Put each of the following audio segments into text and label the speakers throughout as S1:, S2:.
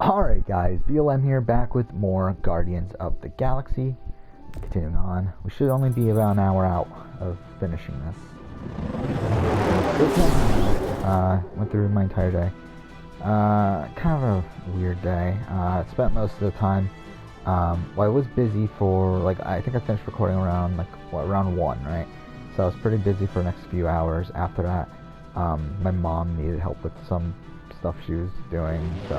S1: Alright guys, BLM here, back with more Guardians of the Galaxy. Continuing on, we should only be about an hour out of finishing this. Went through my entire day. Kind of a weird day. Spent most of the time, well, I was busy for, I think I finished recording around, around 1, right? So I was pretty busy for the next few hours. After that, my mom needed help with some stuff she was doing, so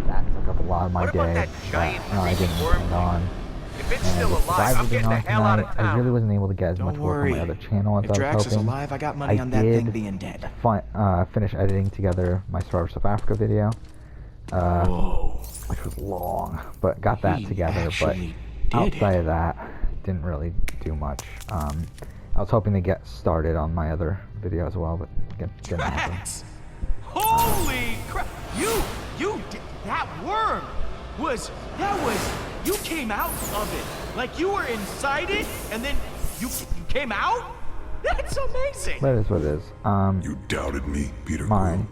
S1: that took up a lot of my day. I didn't plan on.
S2: If it's still alive, I'm getting the hell out of town.
S1: I really wasn't able to get as much work on my other channel as I was hoping.
S3: If Drax is alive, I got money on that thing being dead.
S1: Finish editing together my Survivor South Africa video, which was long, but got that together. But outside of that, didn't really do much. I was hoping to get started on my other video as well, but didn't happen.
S2: Holy crap! That worm was, you came out of it. Like you were inside it, and then you came out? That's amazing!
S1: That is what it is.
S4: You doubted me, Peter
S1: mine.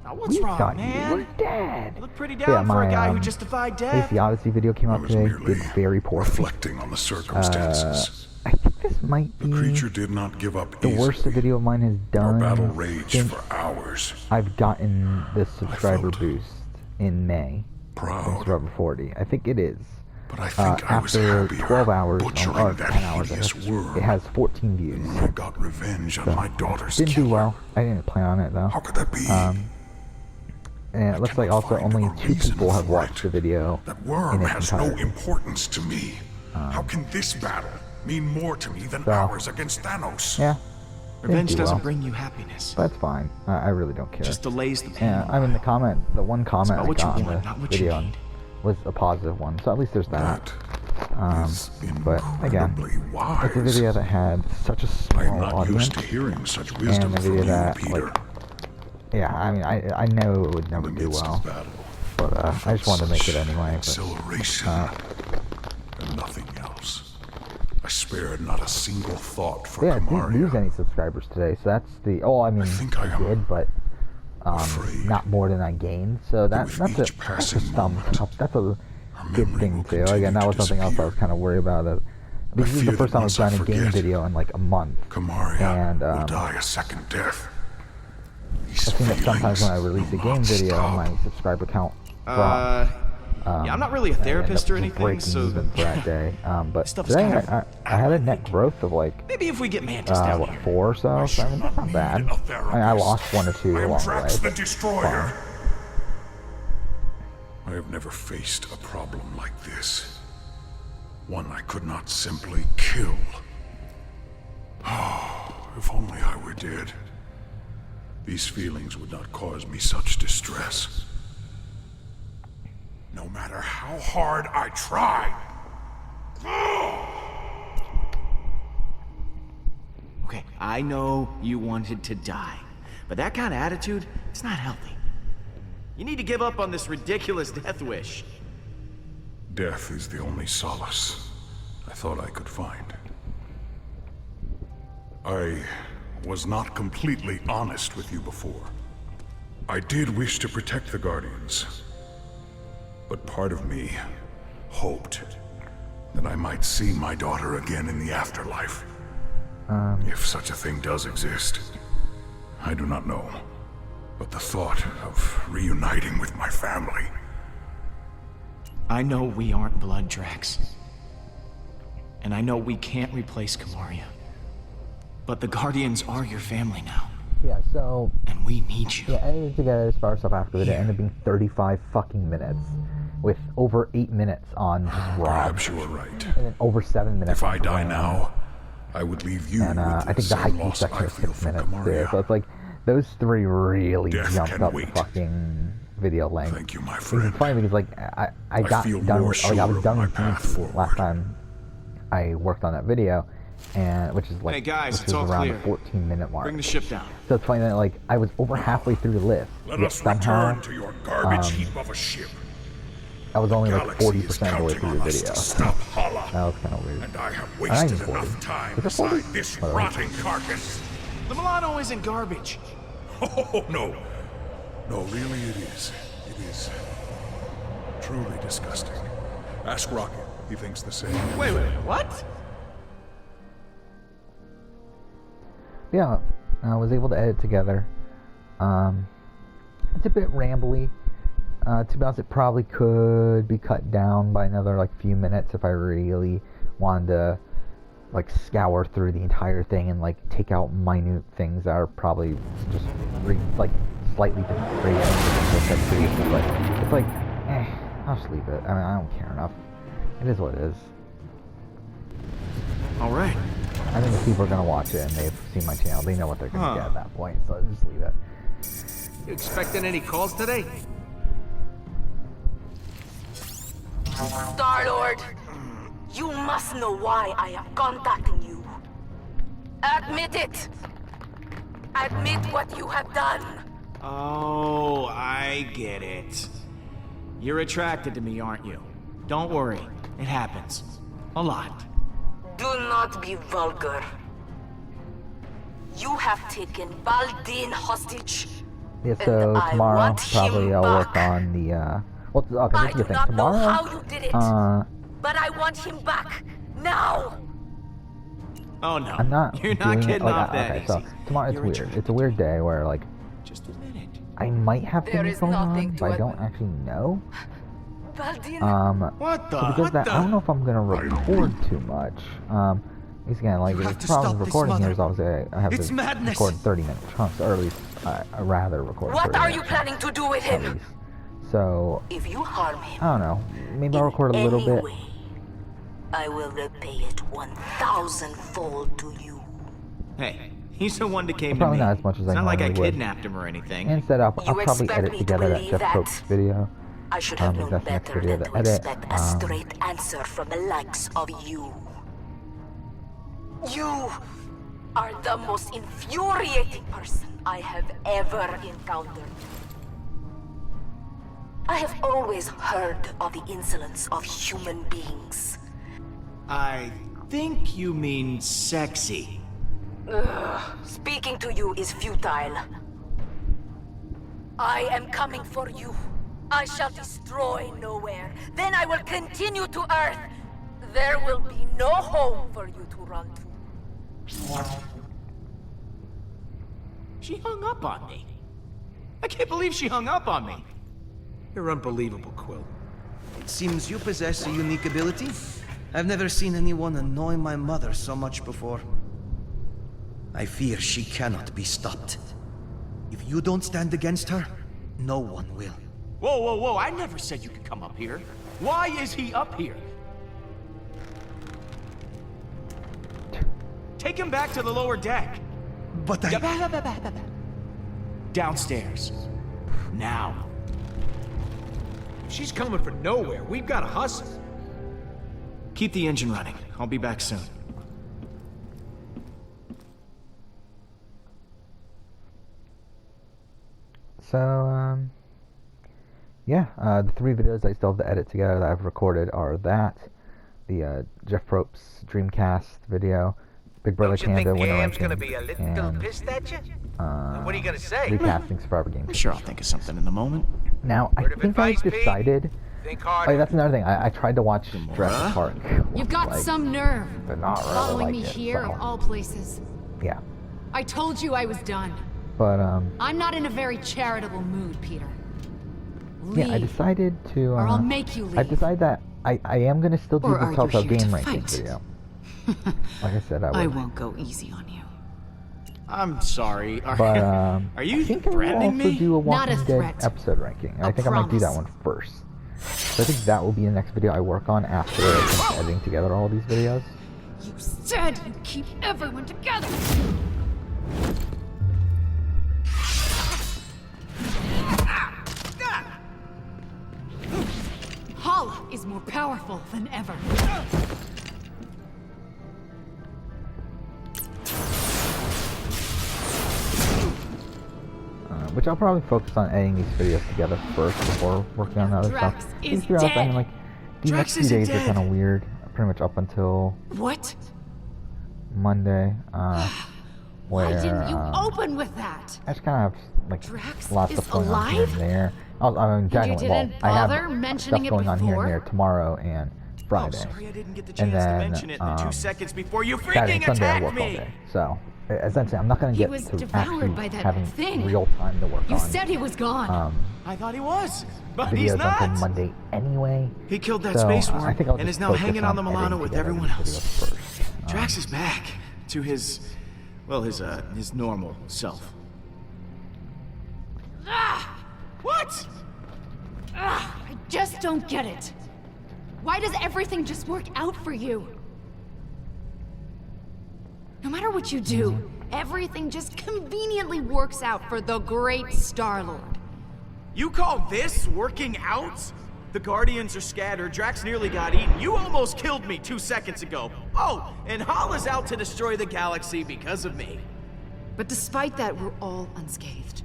S2: Now what's wrong, man?
S1: You were dead.
S2: You look pretty down for a guy who just defied death.
S1: The Odyssey video came out today. Did very poorly.
S4: Reflecting on the circumstances.
S1: I think this might be
S4: the creature did not give up
S1: the worst a video of mine has done.
S4: Our battle raged for hours.
S1: I've gotten this subscriber boost in May.
S4: Proud.
S1: Subscriber 40. I think it is.
S4: But I think I was
S1: after
S4: happier
S1: 12 hours,
S4: butchering
S1: or 10
S4: that
S1: hours,
S4: hideous worm.
S1: it has 14 views.
S4: When I got revenge on my daughter's
S1: Didn't
S4: killer.
S1: do well. I didn't plan on it though.
S4: How could that be?
S1: And it looks like also only 2 people have watched the video.
S4: That worm has no importance to me. How can this battle mean more to me than ours against Thanos?
S1: Yeah.
S3: Revenge doesn't bring you happiness.
S1: That's fine. I really don't care.
S3: Just delays the pain.
S1: Yeah, I mean the one comment I got on the video
S3: need.
S1: was a positive one, so at least there's that. But again,
S4: wise.
S1: it's a video that had such a small
S4: I'm not
S1: audience,
S4: used to hearing such wisdom
S1: and a
S4: from
S1: video
S4: you,
S1: that,
S4: Peter.
S1: yeah, I mean, I know it would never do well, but I just wanted to make it anyway.
S4: Acceleration and nothing else. I spared not a single thought for
S1: yeah, I didn't
S4: Kamaria.
S1: lose any subscribers today, so that's the. Oh, I mean, I did, but not more than I gained. So that's a good thing too. Again, that was something else I was kind of worried about. This is the first time I've done a game video in like a month,
S4: Kamaria
S1: and
S4: will die a second death.
S1: I've seen that sometimes when I release a game video, my subscriber count drops.
S3: Yeah, I'm not really a therapist or anything, so
S1: even for that day. But
S3: stuff's
S1: today
S3: kind of
S1: I had a net growth of like
S3: maybe if we get Mantis down
S1: what,
S3: here.
S1: 4 or so. So I mean, that's not bad. I lost 1 or 2 along the way.
S4: The Destroyer. I have never faced a problem like this. One I could not simply kill. Oh, if only I were dead. These feelings would not cause me such distress. No matter how hard I try.
S3: Okay, I know you wanted to die, but that kind of attitude, it's not healthy. You need to give up on this ridiculous death wish.
S4: Death is the only solace I thought I could find. I was not completely honest with you before. I did wish to protect the Guardians, but part of me hoped that I might see my daughter again in the afterlife. If such a thing does exist, I do not know. But the thought of reuniting with my family...
S3: I know we aren't blood, Drax. And I know we can't replace Kamaria. But the Guardians are your family now.
S1: Yeah, so...
S3: And we need you.
S1: Yeah, edited together as far as South Africa video ended up being 35 fucking minutes. With over 8 minutes on just Rob.
S4: Perhaps you were right.
S1: And then over 7 minutes
S4: If
S1: on
S4: I die
S1: Glenn.
S4: now, I would leave you
S1: And
S4: with
S1: I think the haiku section is 6 minutes too. So it's like, those 3 really jumped up the fucking video length.
S4: Thank you, my
S1: It's
S4: friend.
S1: funny because like, I got done with, I was done with Beast last time I worked on that video. And which is like,
S3: Hey guys,
S1: which
S3: it's
S1: is
S3: all
S1: around
S3: clear.
S1: the 14-minute mark.
S3: Bring the ship down.
S1: So it's funny that like I was over halfway through the list,
S4: Let
S1: yet
S4: us
S1: somehow
S4: return to your garbage heap of a ship.
S1: I was only like
S4: Galaxy is
S1: 40% of the way
S4: counting
S1: through
S4: on
S1: the
S4: us
S1: video.
S4: to stop Hala.
S1: That was kind of weird.
S4: And I have
S1: I
S4: wasted
S1: ain't
S4: enough
S1: 40.
S4: time
S1: Is it 40?
S4: beside this
S1: Whatever.
S4: rotting carcass.
S2: The Milano isn't garbage.
S4: Oh, no. No, really it is. It is truly disgusting. Ask Rocket. He thinks the same.
S2: Wait, what?
S1: Yeah, I was able to edit together. It's a bit rambly. To be honest, it probably could be cut down by another like few minutes if I really wanted to like scour through the entire thing and like take out minute things that are probably just like slightly different radios previously. But it's like, I'll just leave it. I mean, I don't care enough. It is what it is.
S2: All right.
S1: I think if people are gonna watch it and they've seen my channel, they know what they're gonna get at that point. So just leave it.
S2: You expecting any calls today?
S5: Star-Lord, you must know why I am contacting you. Admit it. Admit what you have done.
S2: Oh, I get it. You're attracted to me, aren't you? Don't worry. It happens. A lot.
S5: Do not be vulgar. You have taken Baldin hostage.
S1: Yeah, so
S5: and
S1: tomorrow
S5: I want
S1: probably
S5: him
S1: I'll work
S5: back.
S1: on the well, okay,
S5: I
S1: this is
S5: do
S1: the thing.
S5: not know
S1: Tomorrow,
S5: how you did it, but I want him back now.
S2: Oh no.
S1: I'm not.
S2: You're not
S1: doing
S2: getting
S1: it, like,
S2: off that
S1: okay,
S2: easy.
S1: so tomorrow it's
S2: You're
S1: weird.
S2: attracted
S1: It's a weird day where like
S2: Just a minute.
S1: I might have
S5: There
S1: things
S5: is
S1: going
S5: nothing
S1: on,
S5: to
S1: but I don't
S5: admit.
S1: actually know.
S5: Baldin,
S2: What the?
S1: So because of that, I don't know if I'm gonna record too much. Because again, like
S2: You
S1: the
S2: have to
S1: problem
S2: stop
S1: with
S2: this,
S1: recording here
S2: Mother.
S1: is obviously I have
S2: It's
S1: to
S2: madness.
S1: record 30-minute chunks, or at least I rather record.
S5: what
S1: 30
S5: are
S1: minute
S5: you planning to do with
S1: chunks, at
S5: him?
S1: least. So
S5: If you harm him,
S1: I don't know. Maybe I'll record a
S5: in
S1: little
S5: any
S1: bit.
S5: way, I will repay it 1,000-fold to you.
S2: Hey, he's the one that came
S1: Probably
S2: to me.
S1: not as much as I
S2: It's not like I
S1: normally would.
S2: kidnapped him or anything.
S1: Instead, I'll
S5: You
S1: probably
S5: expect
S1: edit
S5: me to
S1: together that
S5: believe
S1: Jeff
S5: that?
S1: Probst video.
S5: I should have known
S1: that's the next
S5: better
S1: video
S5: than
S1: to
S5: to
S1: edit.
S5: expect a straight answer from the likes of you. You are the most infuriating person I have ever encountered. I have always heard of the insolence of human beings.
S2: I think you mean sexy.
S5: Speaking to you is futile. I am coming for you. I shall destroy Nowhere. Then I will continue to Earth. There will be no home for you to run to.
S2: She hung up on me. I can't believe she hung up on me.
S6: You're unbelievable, Quill. It seems you possess a unique ability. I've never seen anyone annoy my mother so much before. I fear she cannot be stopped. If you don't stand against her, no one will.
S2: Whoa, whoa, whoa, I never said you could come up here. Why is he up here? Take him back to the lower deck.
S6: But
S2: Downstairs. Now.
S7: If she's coming for Nowhere, we've got to hustle.
S2: Keep the engine running. I'll be back soon.
S1: So, yeah, the 3 videos I still have to edit together that I've recorded are that, the Jeff Probst Dreamcast video, Big Brother
S7: Don't you think
S1: Canada winner
S7: Gam's
S1: ranking,
S7: gonna be a little
S1: and
S7: pissed at you? What are you gonna say?
S1: recasting Survivor Games.
S2: I'm sure I'll think of something in the moment.
S1: Now, I
S7: Word of
S1: think I've
S7: advice, Pete?
S1: decided.
S7: Think
S1: Oh,
S7: hard.
S1: yeah, that's another thing. I tried to watch Jurassic Park.
S8: You've got
S1: like,
S8: some nerve.
S1: but not really
S8: Following
S1: like
S8: me
S1: it,
S8: here
S1: so,
S8: of all places.
S1: yeah.
S8: I told you I was done.
S1: But
S8: I'm not in a very charitable mood, Peter. Leave,
S1: yeah, I decided to.
S8: or I'll make you leave.
S1: I decided that I am gonna still do
S8: Or
S1: the
S8: are you
S1: Telltale
S8: here to
S1: Game Rankings
S8: fight?
S1: video. Like I said, I
S8: I
S1: would.
S8: won't go easy on you.
S2: I'm sorry.
S1: But
S2: Are
S1: I
S2: you
S1: think I will
S2: threatening
S1: also
S2: me?
S1: do a
S8: Not a
S1: Walking Dead
S8: threat.
S1: episode ranking. And
S8: A
S1: I think I might do that
S8: promise.
S1: one first. So I think that will be the next video I work on after I finish editing together all these videos.
S8: You said you'd keep everyone together. Hala is more powerful than ever.
S1: Which I'll probably focus on editing these videos together first before working on other
S8: Drax
S1: stuff.
S8: is
S1: To be honest, I mean,
S8: dead.
S1: like, these
S2: Drax
S1: next few
S2: isn't
S1: days are
S2: dead.
S1: kind of weird. Pretty much up until
S8: What?
S1: Monday. where
S8: Why didn't you open with that?
S1: I just kind of have like
S8: Drax
S1: lots
S8: is
S1: of stuff going on here and
S8: alive?
S1: there. I mean, Dragon,
S8: you
S1: well,
S8: didn't
S1: I have
S8: bother
S1: stuff
S8: mentioning it
S1: going on here and
S8: before?
S1: there tomorrow and Friday.
S2: Oh, sorry I didn't get the
S1: And
S2: chance to
S1: then,
S2: mention it in the 2 seconds before you
S1: Saturday and
S2: freaking
S1: Sunday I
S2: attacked
S1: work all
S2: me.
S1: day. So essentially, I'm not going to
S8: He
S1: get
S8: was
S1: to
S8: devoured
S1: actually
S8: by that
S1: having
S8: thing.
S1: real time to work
S8: You
S1: on
S8: said he was gone.
S2: I thought he was, but he's
S1: videos
S2: not.
S1: until Monday anyway.
S2: He killed that
S1: So
S2: space
S1: I
S2: worm
S1: think I'll
S2: and
S1: just
S2: is now
S1: focus
S2: hanging on the
S1: editing
S2: Milano with
S1: together
S2: everyone
S1: these
S2: else.
S1: videos first.
S2: Drax is back to his, well, his normal self. What?
S8: I just don't get it. Why does everything just work out for you? No matter what you do, everything just conveniently works out for the great Star-Lord.
S2: You call this working out? The Guardians are scattered, Drax nearly got eaten, you almost killed me 2 seconds ago. Oh, and Hala's out to destroy the galaxy because of me.
S8: But despite that, we're all unscathed.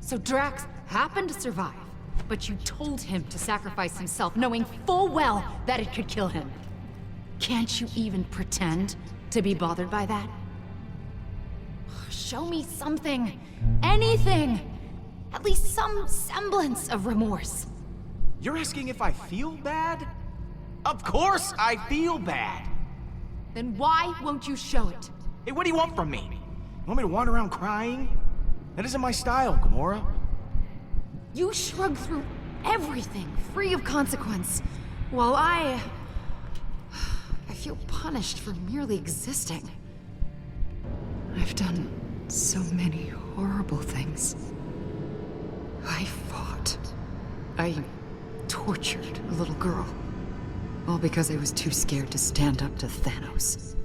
S8: So Drax happened to survive, but you told him to sacrifice himself, knowing full well that it could kill him. Can't you even pretend to be bothered by that? Show me something. Anything. At least some semblance of remorse.
S2: You're asking if I feel bad? Of course I feel bad.
S8: Then why won't you show it?
S2: Hey, what do you want from me? You want me to wander around crying? That isn't my style, Gamora.
S8: You shrug through everything, free of consequence, while I feel punished for merely existing. I've done so many horrible things. I fought. I tortured a little girl. All because I was too scared to stand up to Thanos.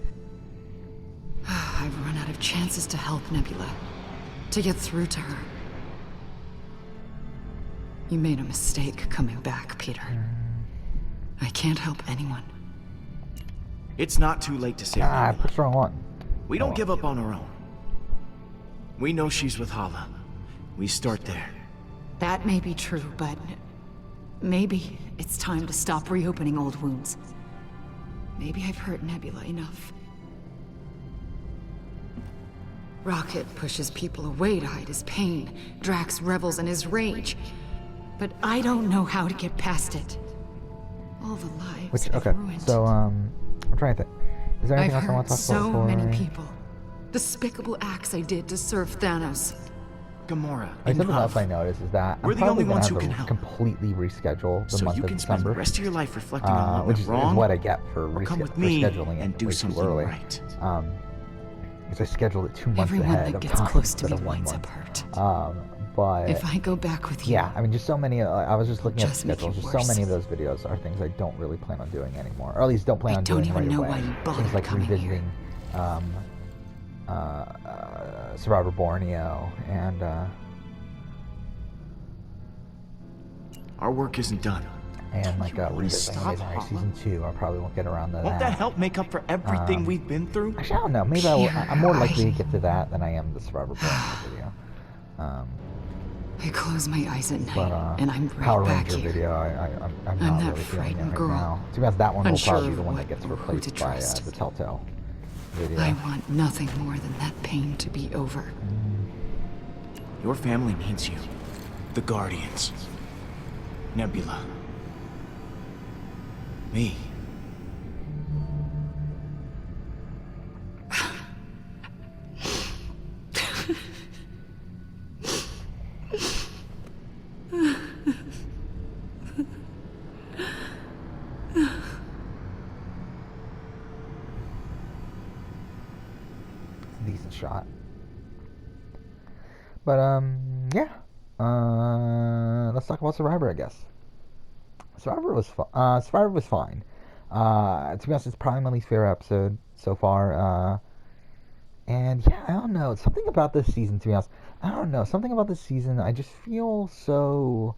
S8: I've run out of chances to help Nebula. To get through to her. You made a mistake coming back, Peter. I can't help anyone.
S2: It's not too late to save
S1: I
S2: Nebula.
S1: pushed the wrong one.
S2: We don't give up on our own. We know she's with Hala. We start there.
S8: That may be true, but maybe it's time to stop reopening old wounds. Maybe I've hurt Nebula enough. Rocket pushes people away to hide his pain. Drax revels in his rage. But I don't know how to get past it. All the lives I've ruined.
S1: So, I'm trying to think. Is there anything
S8: I've
S1: else I want
S8: hurt
S1: to talk about
S8: so
S1: before
S8: many people. Despicable acts I did to serve Thanos.
S2: Gamora,
S1: Something else I noticed is that
S2: we're
S1: I'm
S2: the only
S1: probably
S2: ones
S1: gonna
S2: who
S1: have
S2: can
S1: to
S2: help.
S1: completely reschedule the
S2: so
S1: month
S2: you
S1: of
S2: can spend
S1: December,
S2: the rest of your life reflecting on what
S1: which
S2: went
S1: is
S2: wrong,
S1: what I get for
S2: or come with me
S1: rescheduling
S2: and
S1: it
S2: do
S1: way too
S2: something
S1: early.
S2: right.
S1: Because I scheduled it 2 months
S8: Everyone
S1: ahead
S8: that
S1: of
S8: gets
S1: time
S8: close to
S1: instead
S8: me
S1: of 1
S8: winds
S1: month.
S8: up hurt.
S1: But
S8: If I go back with you,
S1: yeah, I mean, just so many. I was just looking at the
S8: just make
S1: schedules.
S8: it
S1: Just so
S8: worse.
S1: many of those videos are things I don't really plan on doing anymore, or at least don't plan
S8: I
S1: on
S8: don't
S1: doing
S8: even
S1: right
S8: know
S1: away.
S8: why you bothered
S1: Things like
S8: coming here.
S1: revisiting Survivor Borneo and
S3: Our work isn't done.
S1: like revisiting
S3: stop,
S1: Midnight
S3: Hala?
S1: Season 2. I probably won't get around to
S2: Won't that help make up for everything we've been through?
S1: Actually, I don't know. Maybe I'm more likely to get to that than I am the Survivor Borneo video.
S8: I close my eyes at night,
S1: But
S8: and I'm right
S1: Power
S8: back
S1: Ranger
S8: here.
S1: video, I'm not
S8: that
S1: really feeling it
S8: frightened
S1: right
S8: girl,
S1: now. To be honest, that one will
S8: unsure
S1: probably be
S8: of
S1: the one
S8: what
S1: that gets
S8: or who to
S1: replaced by
S8: trust.
S1: the Telltale video.
S8: I want nothing more than that pain to be over.
S3: Your family needs you. The Guardians. Nebula. Me.
S1: Decent shot. But yeah. Let's talk about Survivor, I guess. Survivor was Survivor was fine. To be honest, it's probably my least favorite episode so far. And yeah, I don't know. Something about this season, to be honest, I don't know. Something about this season, I just feel so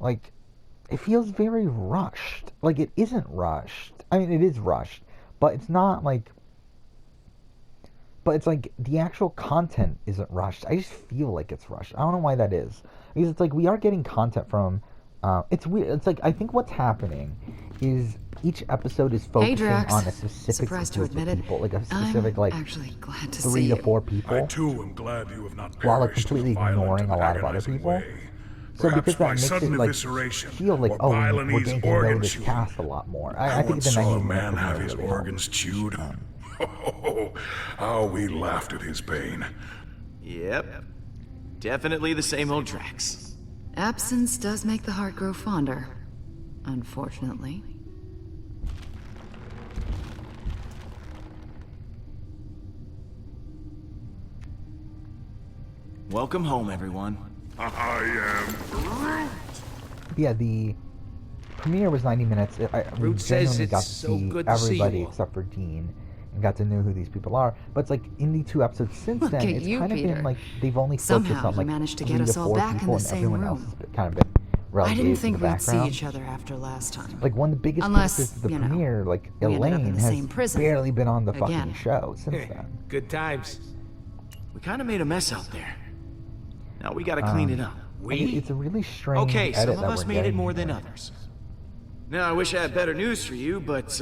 S1: like it feels very rushed. Like it isn't rushed. I mean, it is rushed, but it's not like. But it's like the actual content isn't rushed. I just feel like it's rushed. I don't know why that is. Because it's like we are getting content from. It's weird. It's like I think what's happening is each episode is focusing
S8: Drax.
S1: on a specific
S8: Surprised to
S1: group
S8: admit
S1: of
S8: it.
S1: people, like a specific
S8: I'm
S1: like
S8: actually glad to
S1: 3
S8: see
S1: to
S8: you.
S1: 4 people,
S4: I too am glad you have not
S1: while like
S4: perished in
S1: completely
S4: a violent
S1: ignoring a
S4: and
S1: lot of other
S4: agonizing
S1: people.
S4: way.
S1: So
S4: Perhaps
S1: because
S4: by
S1: that makes
S4: sudden
S1: it like
S4: evisceration
S1: feel like,
S4: or
S1: oh, we're
S4: Balinese
S1: getting to know
S4: organ
S1: this
S4: chewing.
S1: cast a lot more.
S4: I
S1: I think
S4: once
S1: the
S4: saw
S1: 90
S4: a man
S1: minutes
S4: have
S1: really
S4: his
S1: helped.
S4: organs chewed. Oh, how we laughed at his pain.
S3: Yep. Definitely the same old Drax.
S8: Absence does make the heart grow fonder. Unfortunately.
S3: Welcome home, everyone.
S4: I am Groot.
S1: Yeah, the premiere was 90 minutes. We
S7: Groot says
S1: genuinely
S7: it's
S1: got to
S7: so
S1: see
S7: good to see you
S1: everybody
S7: all.
S1: except for Dean and got to know who these people are. But it's like in the 2 episodes since
S8: Look
S1: then,
S8: at
S1: it's
S8: you,
S1: kind of
S8: Peter.
S1: been like they've only
S8: Somehow
S1: focused on
S8: you
S1: like
S8: managed to
S1: 3
S8: get
S1: to
S8: us all
S1: 4
S8: back in
S1: people,
S8: the
S1: and
S8: same
S1: everyone else
S8: room.
S1: has kind of been
S8: I
S1: relegated
S8: didn't
S1: to
S8: think
S1: the
S8: we'd see
S1: background.
S8: each other after last time.
S1: Like one of the biggest
S8: Unless,
S1: criticisms of the
S8: you know,
S1: premiere, like
S8: we ended up in
S1: Elaine
S8: the
S1: has
S8: same prison.
S1: barely been on the fucking
S8: Again.
S1: show since
S7: Heh,
S1: then.
S7: Good times.
S3: We kind of made a mess out there. Now we gotta clean it up.
S1: Like, it's a really strange
S3: Okay,
S1: edit
S3: some
S1: that
S3: of us
S1: we're
S3: made it
S1: getting
S3: more than
S1: here.
S3: others. Now, I wish I had better news for you, but,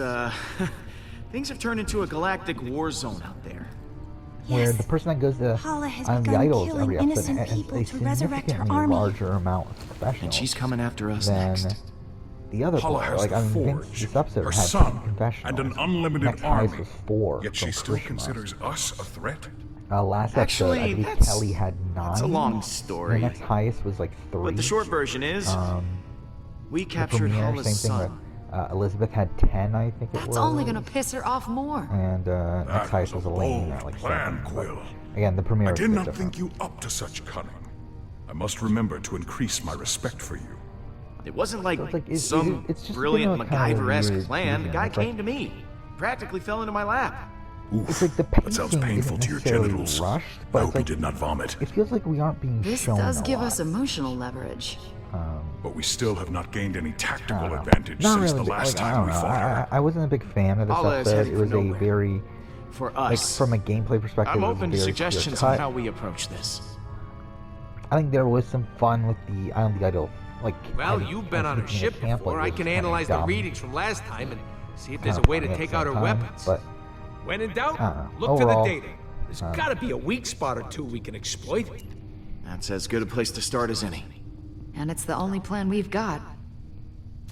S3: things have turned into a galactic war zone out there.
S1: Where the person that goes to
S9: Hala has
S1: the
S9: begun
S1: idols
S9: killing
S1: every episode
S9: innocent
S1: has
S9: people
S1: a
S9: to resurrect her
S1: significantly
S9: army.
S1: larger amount of professionals
S3: And she's coming after us
S1: than
S3: next.
S1: the other
S4: Hala
S1: player.
S4: has
S1: Like,
S4: the
S1: I mean,
S4: Forge,
S1: Vince, this episode
S4: her
S1: had
S4: son,
S1: 10 confessionals.
S4: and an unlimited
S1: Next highest
S4: army.
S1: was 4
S4: Yet
S1: from
S4: she still
S1: Krishna.
S4: considers us a threat?
S1: Last episode,
S3: Actually,
S1: I believe
S3: that's-
S1: Kelly had 9.
S3: That's a long
S1: The
S3: story.
S1: next highest was like 3.
S3: But the short version is, we
S1: the
S3: captured
S1: premiere,
S3: Hala's
S1: same thing
S3: son.
S1: with Elizabeth had 10, I think it was.
S8: That's only gonna piss her off more.
S1: And next
S4: That
S1: highest
S4: was
S1: was
S4: a
S1: Elaine
S4: bold
S1: at like
S4: plan,
S1: 7. But
S4: Quill.
S1: again, the premiere
S4: I
S1: was a
S4: did
S1: bit
S4: not
S1: different.
S4: think you up to such cunning. I must remember to increase my respect for you.
S3: It wasn't like,
S1: So it's like,
S3: some
S1: it's just
S3: brilliant
S1: been a kind of
S3: MacGyver-esque
S1: weird
S3: plan. The
S1: season.
S3: guy
S1: It's like-
S3: came to me. Practically fell into my lap.
S4: Oof,
S1: It's like the
S4: that sounds
S1: pacing
S4: painful
S1: isn't
S4: to your
S1: necessarily
S4: genitals.
S1: rushed,
S4: I
S1: but
S4: hope
S1: it's like
S4: you did not vomit.
S1: it feels like we aren't being
S8: This
S1: shown
S8: does
S1: a
S8: give
S1: lot.
S8: us emotional leverage.
S4: But we still have not gained any
S1: I
S4: tactical
S1: don't know.
S4: advantage
S1: Not
S4: since
S1: really,
S4: the last
S1: like, I
S4: time
S1: don't
S4: we
S1: know.
S4: fought her.
S1: I wasn't a big fan of this
S3: Allah is
S1: episode.
S3: heading
S1: It
S3: for
S1: was a
S3: nowhere.
S1: very,
S3: For
S1: like,
S3: us,
S1: from a gameplay perspective,
S3: I'm
S1: it was
S3: open to
S1: very
S3: suggestions
S1: clear
S3: on
S1: cut.
S3: how we approach this.
S1: I think there was some fun with the Eye on the Idol. Like,
S7: Well,
S1: having-
S7: you've been on her
S1: making a
S7: ship
S1: camp,
S7: before.
S1: like,
S7: I
S1: it was
S7: can
S1: kinda
S7: analyze the
S1: dumb.
S7: readings from last time and see if there's a
S1: Kinda
S7: way to
S1: funny at
S7: take
S1: the
S7: out her
S1: same time,
S7: weapons.
S1: But
S7: When in doubt, look
S1: Overall,
S7: to the data. There's gotta be a weak spot or two we can exploit.
S3: That's as good a place to start as any.
S8: And it's the only plan we've got.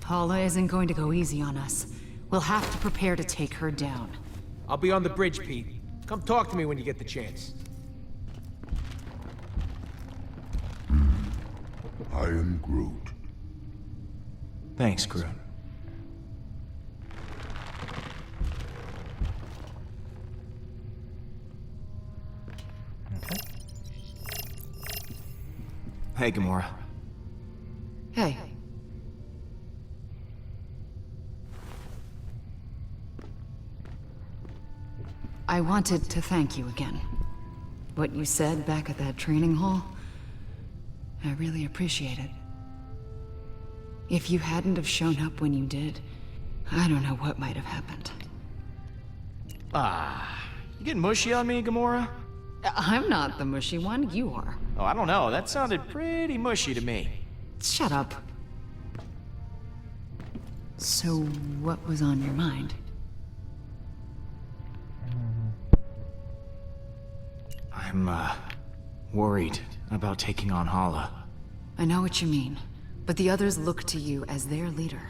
S8: Paula isn't going to go easy on us. We'll have to prepare to take her down.
S7: I'll be on the bridge, Pete. Come talk to me when you get the chance.
S4: I am Groot.
S3: Thanks, Groot. Hey, Gamora.
S8: Hey. I wanted to thank you again. What you said back at that training hall, I really appreciate it. If you hadn't have shown up when you did, I don't know what might have happened.
S3: You getting mushy on me, Gamora?
S8: I'm not the mushy one, you are.
S3: Oh, I don't know. That sounded pretty mushy to me.
S8: Shut up. So, what was on your mind?
S3: I'm, worried about taking on Hala.
S8: I know what you mean, but the others look to you as their leader.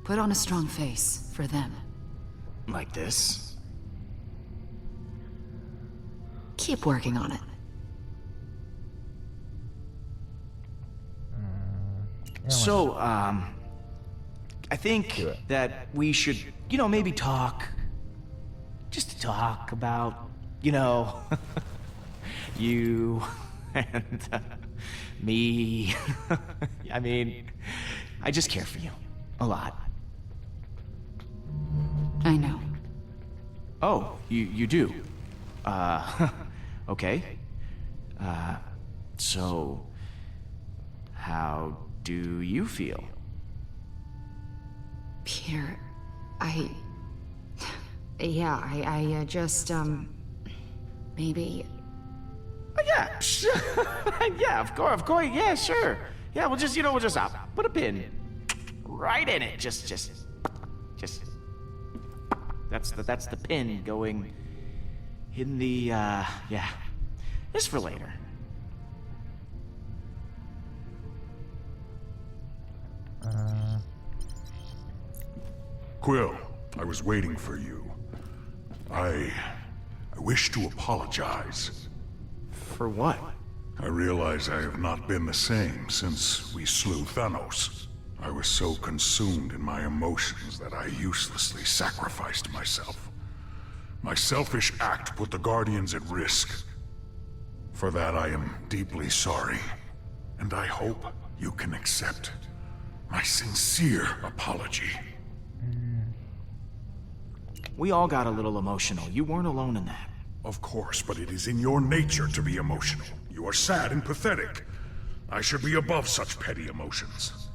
S8: Put on a strong face for them.
S3: Like this?
S8: Keep working on it.
S3: So, I think that we should, maybe talk. Just to talk about, you and me. I mean, I just care for you. A lot.
S8: I know.
S3: Oh, you do? Okay. So, how do you feel?
S8: Peter, yeah, I just, maybe...
S3: Oh, yeah, sure. Yeah, of course, yeah, sure. Yeah, we'll just, put a pin right in it. Just Just... That's the pin going in the, yeah. This for later.
S4: Quill, I was waiting for you. I wish to apologize.
S3: For what?
S4: I realize I have not been the same since we slew Thanos. I was so consumed in my emotions that I uselessly sacrificed myself. My selfish act put the Guardians at risk. For that I am deeply sorry, and I hope you can accept my sincere apology.
S3: We all got a little emotional. You weren't alone in that.
S4: Of course, but it is in your nature to be emotional. You are sad and pathetic. I should be above such petty emotions.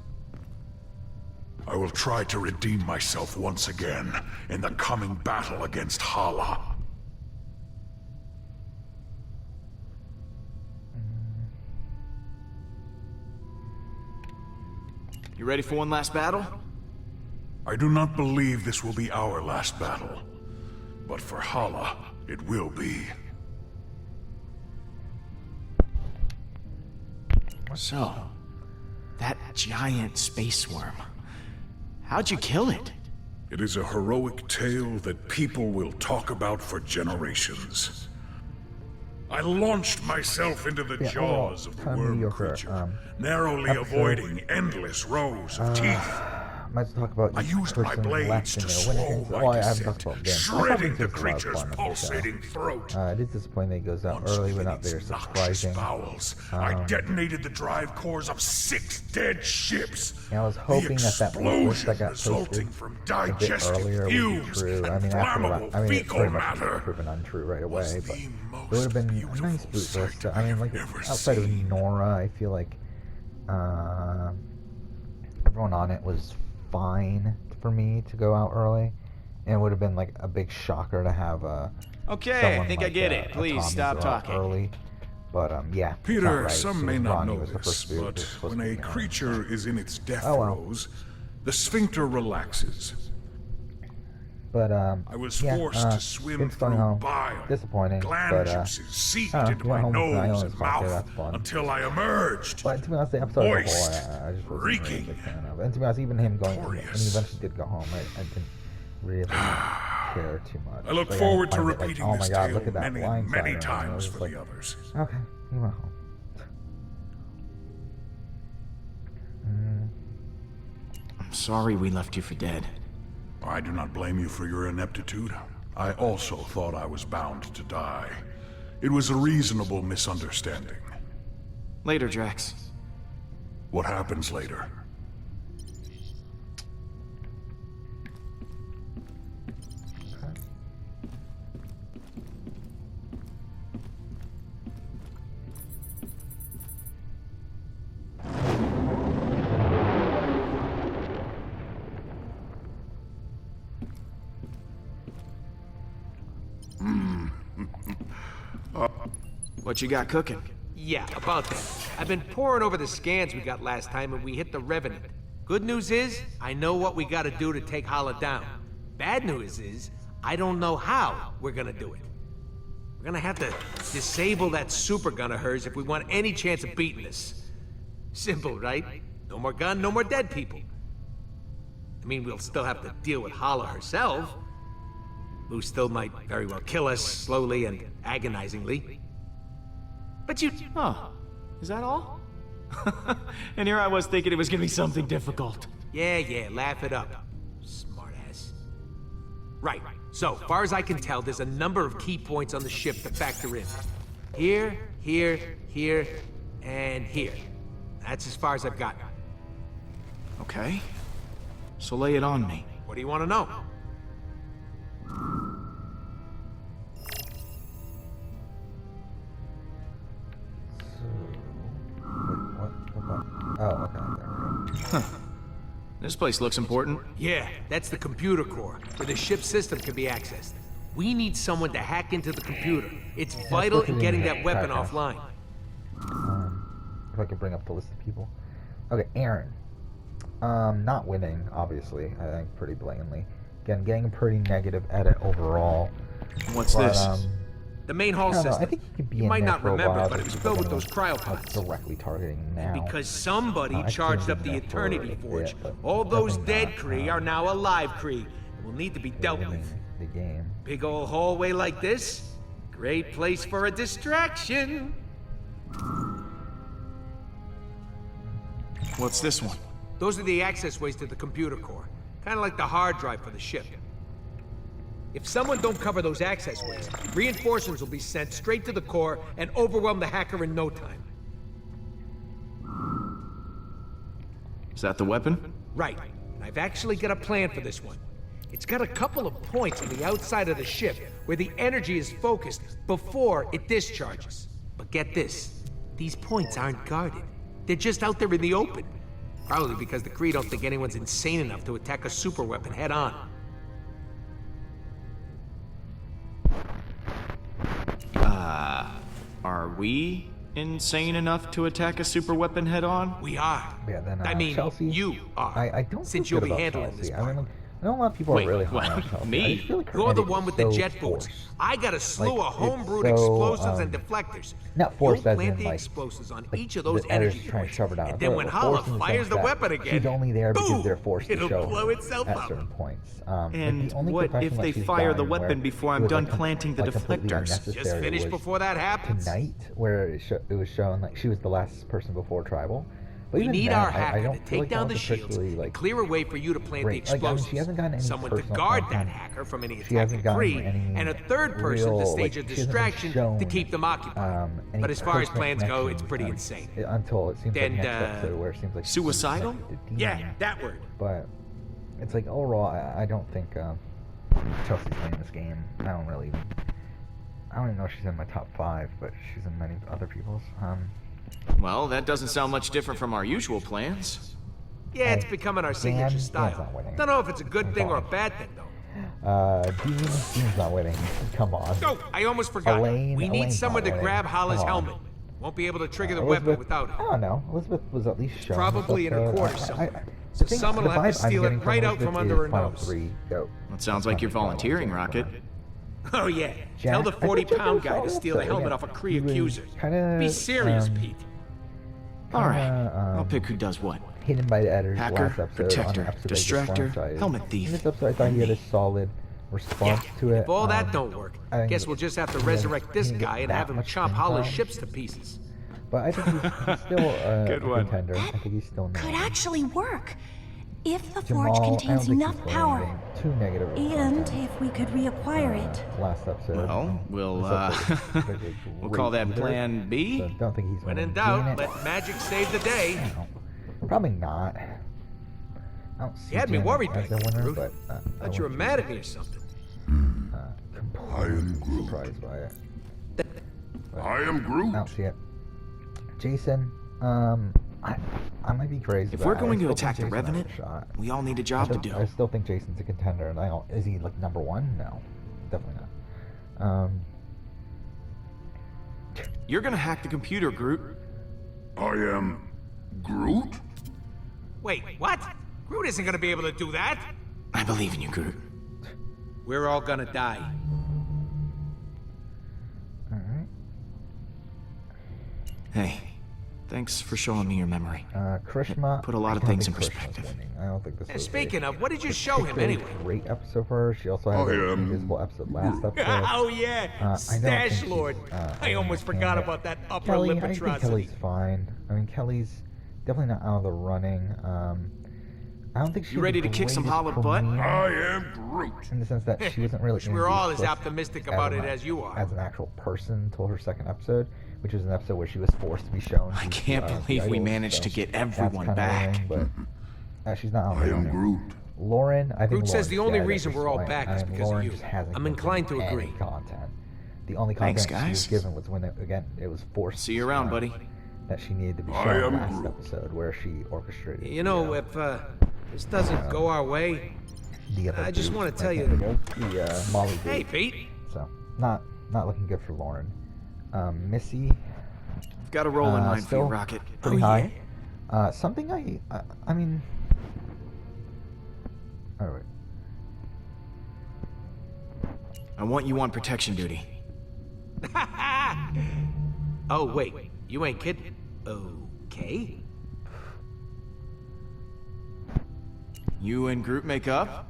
S4: I will try to redeem myself once again in the coming battle against Hala.
S3: You ready for one last battle?
S4: I do not believe this will be our last battle, but for Hala, it will be.
S3: So, that giant space worm. How'd you kill it?
S4: It is a heroic tale that people will talk about for generations. I launched myself into the jaws of the worm creature, narrowly avoiding endless rows of teeth.
S1: Might as well talk about
S4: I used my blades to slow my descent, shredding the creature's pulsating throat.
S1: It is disappointing that he goes out early, but not very surprising.
S4: Bowels, I detonated the drive cores of 6 dead ships.
S1: I was hoping that list that got posted
S4: from
S1: a bit earlier would be true. I mean, it's pretty much proven untrue right away, but it would have been a nice boot list. I mean, like, outside of Nora, I feel like everyone on it was fine for me to go out early, and it would have been like a big shocker to have
S3: okay, I think I get it. Please stop talking.
S1: Early. But yeah,
S4: Peter,
S1: right.
S4: some may not know this, but when a creature is in its death throes, the sphincter relaxes.
S1: But
S4: I was forced to swim through bile.
S1: Disappointing,
S4: gland
S1: but
S4: juices seeped into my nose and mouth until I emerged.
S1: But to be honest, the episode
S4: moist,
S1: as a whole, I just wasn't
S4: reeking,
S1: really a big fan of. And to be honest, even him going, and he eventually did go home. I didn't really care too much.
S4: I look forward to repeating this tale many times for the others.
S1: Okay, he went home.
S3: I'm sorry we left you for dead.
S4: I do not blame you for your ineptitude. I also thought I was bound to die. It was a reasonable misunderstanding.
S3: Later, Drax.
S4: What happens later?
S3: What you got cooking?
S7: Yeah, about that. I've been poring over the scans we got last time and we hit the Revenant. Good news is, I know what we gotta do to take Hala down. Bad news is, I don't know how we're gonna do it. We're gonna have to disable that super gun of hers if we want any chance of beating this. Simple, right? No more gun, no more dead people. I mean, we'll still have to deal with Hala herself, who still might very well kill us slowly and agonizingly. But you...
S3: Oh, is that all? And here I was thinking it was gonna be something difficult.
S7: Yeah, laugh it up, smartass. Right, so, far as I can tell, there's a number of key points on the ship to factor in. Here, and here. That's as far as I've gotten.
S3: Okay. So lay it on me.
S7: What do you want to know?
S1: Oh, okay, there we go.
S3: This place looks important.
S7: Yeah, that's the computer core, where the ship's system can be accessed. We need someone to hack into the computer. It's vital in getting that weapon offline.
S1: If I can bring up the list of people. Okay, Aaron. Not winning, obviously. I think pretty blatantly. Again, getting a pretty negative edit overall.
S3: What's
S1: But,
S3: this?
S7: The main hall
S1: I don't know,
S7: system.
S1: I think you could be
S7: You
S1: in
S7: might
S1: there
S7: not
S1: for a
S7: remember,
S1: while
S7: but it
S1: just
S7: was
S1: because
S7: filled
S1: I
S7: with
S1: know
S7: those
S1: it's,
S7: cryopods.
S1: directly targeting now.
S7: Because somebody
S1: I
S7: charged
S1: couldn't
S7: up the
S1: have been there
S7: Eternity
S1: for a
S7: Forge.
S1: bit, but
S7: All those
S1: definitely
S7: dead
S1: not,
S7: Kree are now alive Kree, and will need to be dealt
S1: winning
S7: with.
S1: the game.
S7: Big old hallway like this, great place for a distraction.
S3: What's this one?
S7: Those are the access ways to the computer core, kind of like the hard drive for the ship. If someone don't cover those access ways, reinforcements will be sent straight to the core and overwhelm the hacker in no time.
S3: Is that the weapon?
S7: Right. And I've actually got a plan for this one. It's got a couple of points on the outside of the ship where the energy is focused before it discharges. But get this, these points aren't guarded. They're just out there in the open. Probably because the Kree don't think anyone's insane enough to attack a superweapon head on.
S3: Are we insane enough to attack a superweapon head on?
S7: We are.
S1: Yeah, then,
S7: I mean,
S1: Chelsea,
S7: you are.
S1: I don't
S7: since
S1: feel
S7: you'll
S1: good
S7: be
S1: about
S7: handling
S1: Chelsea.
S7: this
S1: I
S7: part.
S1: mean, I know a lot of people
S3: Wait,
S1: are really hard
S3: what?
S1: on Chelsea.
S3: Me?
S1: I just feel like her
S7: You're the
S1: edit
S7: one
S1: is
S7: with the
S1: so
S7: jet boots.
S1: forced.
S7: I got a slew
S1: Like,
S7: of homebrewed
S1: it's so,
S7: explosives and deflectors.
S1: not forced
S7: You'll
S1: as
S7: plant
S1: in,
S7: the
S1: like,
S7: explosives on
S1: like,
S7: each of those
S1: the editor's
S7: energy
S1: trying to
S7: points.
S1: shove it down.
S7: And then when
S1: But
S7: Hala
S1: forced in the
S7: fires
S1: sense
S7: the
S1: that
S7: weapon again,
S1: she's only there because
S7: boom,
S1: they're forced to
S7: it'll
S1: show
S7: blow
S1: her
S7: itself
S1: at
S7: up.
S1: certain points.
S3: And
S1: the only
S3: what
S1: profession
S3: if
S1: that
S3: they
S1: she's
S3: fire the
S1: gotten where
S3: weapon before I'm
S1: it was,
S3: done
S1: like,
S3: planting the
S1: completely
S3: deflectors?
S7: Just
S1: unnecessary
S7: finish
S1: was
S7: before that happens.
S1: Tonight, where it was shown like she was the last person before tribal. But
S7: We
S1: even
S7: need
S1: then,
S7: our
S1: I
S7: hacker
S1: don't
S7: to
S1: feel
S7: take
S1: like that
S7: down the
S1: was
S7: shields
S1: particularly,
S7: and
S1: like,
S7: clear a way for you to plant the
S1: great. Like, I mean,
S7: explosives.
S1: she hasn't gotten any
S7: Someone to
S1: personal
S7: guard
S1: content.
S7: that hacker from any
S1: She hasn't
S7: attacking
S1: gotten
S7: Kree,
S1: any
S7: and a third person
S1: real,
S7: to stage
S1: like,
S7: a
S1: she hasn't been
S7: distraction
S1: shown,
S7: to keep them occupied.
S1: any
S7: But as far as
S1: personal
S7: plans go, it's
S1: connections,
S7: pretty insane.
S1: Until it seems
S7: Then,
S1: like next episode where it seems like she's
S3: Suicidal?
S1: connected to
S7: Yeah,
S1: demons.
S7: that word.
S1: But it's like overall, I don't think Chelsea's playing this game. I don't even know if she's in my top 5, but she's in many other people's.
S3: Well, that doesn't sound much different from our usual plans.
S7: Yeah, it's becoming our signature
S1: Dan's
S7: style.
S1: not winning.
S7: Don't know if it's a good thing or a bad thing, though.
S1: Dean's not winning. Come on.
S7: Oh, I almost forgot. We need
S1: Elaine's
S7: someone
S1: not
S7: to
S1: winning.
S7: grab Hala's
S1: Come on.
S7: helmet. Won't be able to trigger the
S1: Elizabeth,
S7: weapon without
S1: I
S7: it.
S1: don't know. Elizabeth was at least shown.
S7: Probably in her
S1: but,
S7: quarters somewhere.
S1: the
S7: So someone will
S1: the
S7: have to
S1: vibe I'm
S7: steal it
S1: getting
S7: right out
S1: Elizabeth
S7: from under
S1: is
S7: her
S1: Final
S7: nose.
S1: 3, go.
S3: It sounds like you're volunteering, Rocket.
S7: Oh yeah.
S1: Jack,
S7: Tell the
S1: I think Jack
S7: 40-pound
S1: was
S7: guy to
S1: solid
S7: steal the
S1: episode,
S7: helmet
S1: yeah.
S7: off a Kree
S1: He was
S7: accuser.
S1: kinda,
S7: Be serious, Pete.
S3: All right,
S1: Kinda,
S3: I'll pick who does what.
S1: hidden by the editors
S3: Hacker,
S1: last episode
S3: protector,
S1: on the episode they just
S3: distractor,
S1: launched.
S3: helmet thief,
S1: In this episode, I thought he had a solid response to it.
S7: If all that don't work,
S1: I think
S7: guess we'll just have to
S1: he
S7: resurrect this
S1: didn't get
S7: guy and
S1: that
S7: have him
S1: much
S7: chop
S1: screen
S7: Hala's
S1: time.
S7: ships to pieces.
S1: But I think he's still
S3: Good
S1: a
S3: one.
S1: contender. I think he's still
S9: Could
S1: known.
S9: actually work. If the
S1: Jamal,
S9: forge
S1: I don't
S9: contains
S1: think
S9: enough
S1: he's
S9: power.
S1: getting too negative.
S9: And
S1: content.
S9: if we could reacquire it.
S1: Last episode.
S3: Well, we'll,
S1: This episode was particularly
S3: we'll call
S1: great
S3: that
S1: either,
S3: Plan B.
S1: So don't think he's
S7: When in
S1: winning.
S7: doubt,
S1: Janet,
S7: let magic save the day.
S1: no, probably not. I don't see
S7: You had me
S1: Janet
S7: worried
S1: as
S7: back
S1: a
S7: there,
S1: winner,
S7: Groot.
S1: but I
S7: Thought you were
S1: wouldn't
S7: mad
S1: be,
S7: at me or something.
S1: completely surprised by it.
S4: I am Groot.
S1: I don't see it. Jason, I might be crazy.
S3: If
S1: but
S3: we're
S1: I
S3: going to
S1: still
S3: attack the
S1: think Jason has a
S3: Revenant,
S1: shot.
S3: we all need a job to do.
S1: I still think Jason's a contender, and I don't. Is he like number 1? No, definitely not.
S3: You're gonna hack the computer, Groot.
S4: I am Groot?
S7: Wait, what? Groot isn't gonna be able to do that.
S3: I believe in you, Groot.
S7: We're all gonna die.
S1: All right.
S3: Hey, thanks for showing me your memory.
S1: Krishma.
S3: Put a lot of
S1: I don't
S3: things
S1: think
S3: in
S1: Krishma's
S3: perspective.
S1: winning. I don't think this was
S7: Speaking of, what did you show him
S1: particularly
S7: anyway?
S1: Great episode for her. She also had
S4: I
S1: an
S4: am
S1: invisible episode last episode.
S7: Oh yeah,
S1: I don't think
S7: Stash
S1: she's,
S7: Lord. I almost
S1: winning
S7: forgot
S1: it.
S7: about that upper
S1: Kelly,
S7: lip
S1: I think
S7: atrocity.
S1: Kelly's fine. I mean, Kelly's definitely not out of the running. I don't think she's
S3: You ready
S1: the
S3: to kick some
S1: greatest
S3: hollow butt?
S1: premiere
S4: I am Groot.
S1: in the sense that she wasn't really.
S7: We're all as
S1: introduced
S7: optimistic about it as you are.
S1: As an actual person until her second episode, which was an episode where she was forced to be shown.
S3: I
S1: to,
S3: can't
S1: the
S3: believe we
S1: idols,
S3: managed
S1: so
S3: to get
S1: that's
S3: everyone
S1: kinda
S3: back.
S1: annoying, but she's not.
S4: I am Groot.
S1: Lauren, I think
S7: Groot says
S1: Lauren's
S7: the only
S1: dead at
S7: reason
S1: this
S7: we're all
S1: point.
S7: back
S1: I
S7: is
S1: mean,
S7: because of
S1: Lauren
S7: you.
S1: just hasn't
S7: I'm
S1: been
S7: inclined to
S1: given any
S7: agree.
S1: Content. The only
S3: Thanks,
S1: content she was
S3: guys.
S1: given was when it was forced.
S3: See you around, buddy.
S1: That she needed to be
S4: I
S1: shown
S4: am
S1: last
S4: Groot.
S1: episode, where she orchestrated.
S7: You know, if this doesn't go our way,
S1: the other
S7: I just
S1: dudes,
S7: wanna
S1: like,
S7: tell you-
S1: the Molly dude.
S7: hey Pete.
S1: So not looking good for Lauren. Missy,
S3: I've got a roll in mind for you,
S1: still
S3: Rocket.
S1: pretty high. Something I mean, Alright.
S3: I want you on protection duty.
S7: Oh, wait. You ain't kidding. Okay.
S3: You and Groot make up?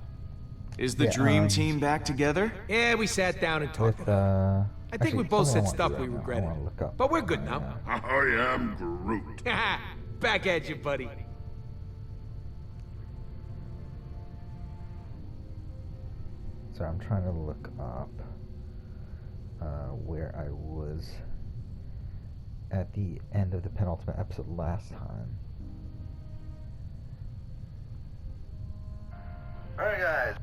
S3: Is the dream team back together?
S7: Yeah, we sat down and talked.
S1: With,
S7: I think
S1: actually,
S7: we both
S1: something I
S7: said
S1: wanna
S7: stuff
S1: do
S7: we
S1: right now. I
S7: regretted.
S1: wanna look up
S7: But we're good
S1: my,
S7: now.
S4: I am Groot.
S7: Back at you, buddy.
S1: So I'm trying to look up where I was at the end of the penultimate episode last time.
S10: Alright, guys.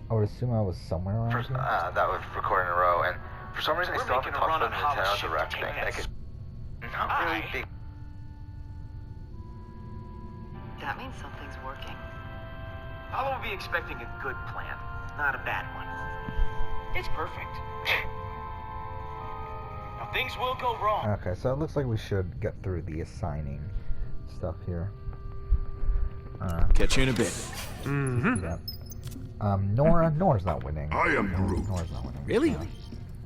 S1: I would assume I was somewhere around
S10: First,
S1: here.
S10: that was recording in a row, and for some reason I
S2: We're
S10: still haven't
S2: making a
S10: talked
S2: run
S10: about
S2: on
S10: the
S2: Hollis
S10: Nintendo Direct
S2: ship,
S10: thing.
S2: dang
S10: I
S2: it.
S10: could not really big.
S11: That means something's working.
S2: Hollow will be expecting a good plan, not a bad one. It's perfect. Now things will go wrong.
S1: Okay, so it looks like we should get through the assigning stuff here.
S3: Catch you in a bit.
S1: Nora's not winning.
S4: I am Groot.
S1: Nora's not winning.
S7: Really?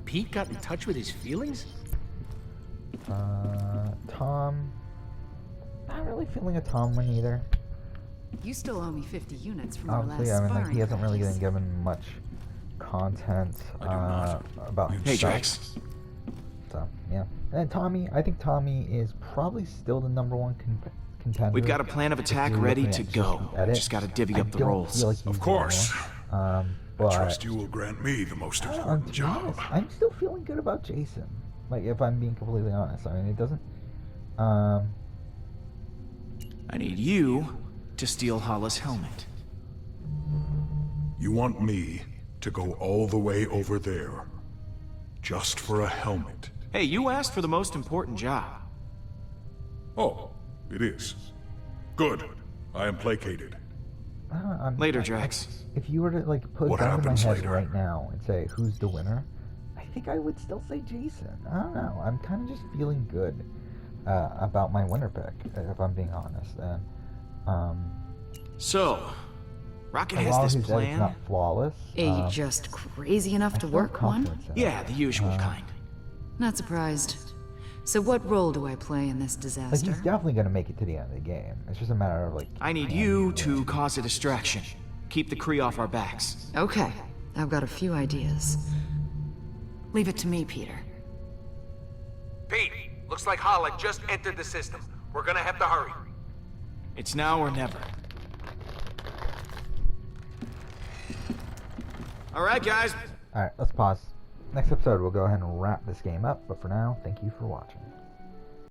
S7: Pete got in touch with his feelings?
S1: Tom. Not really feeling a Tom win either.
S8: You still owe me 50 units from our
S1: Obviously,
S8: last
S1: I mean, like,
S8: sparring
S1: he hasn't really been
S8: practice.
S1: given much content about
S3: Hey,
S1: himself.
S3: Drax.
S1: So, yeah. And Tommy, I think Tommy is probably still the #1 contender.
S3: We've got a plan of
S1: if
S3: attack
S1: you're
S3: ready
S1: looking
S3: to
S1: at
S3: go.
S1: the edit.
S3: Just gotta divvy
S1: I
S3: up the
S1: don't
S3: roles.
S1: feel like he's
S4: Of course.
S1: the winner.
S4: I
S1: But
S4: trust you will grant me the most
S1: to
S4: important
S1: be
S4: job.
S1: honest, I'm still feeling good about Jason. Like, if I'm being completely honest. I mean, it doesn't...
S3: I need you to steal Hollis' helmet.
S4: You want me to go all the way over there just for a helmet?
S3: Hey, you asked for the most important job.
S4: Oh, it is. Good. I am placated.
S3: Later, Drax.
S1: If you were to, like, put
S4: What
S1: a gun to my
S4: happens
S1: head
S4: later?
S1: right now and say, who's the winner? I think I would still say Jason. I don't know. I'm kind of just feeling good about my winner pick, if I'm being honest. And,
S3: So, Rocket
S1: and
S3: has
S1: while
S3: this
S1: his edit's
S3: plan.
S1: not flawless,
S8: Are you just crazy enough
S1: I
S8: to
S1: still have
S8: work one?
S1: confidence in it.
S3: Yeah, the usual kind.
S8: Not surprised. So what role do I play in this
S1: Like,
S8: disaster?
S1: he's definitely going to make it to the end of the game. It's just a matter of, like...
S3: I need you to cause a distraction. Keep the Kree off our backs.
S8: Okay, I've got a few ideas. Leave it to me, Peter.
S7: Pete, looks like Holland just entered the system. We're gonna have to hurry.
S3: It's now or never. Alright, guys.
S1: Alright, let's pause. Next episode, we'll go ahead and wrap this game up. But for now, thank you for watching.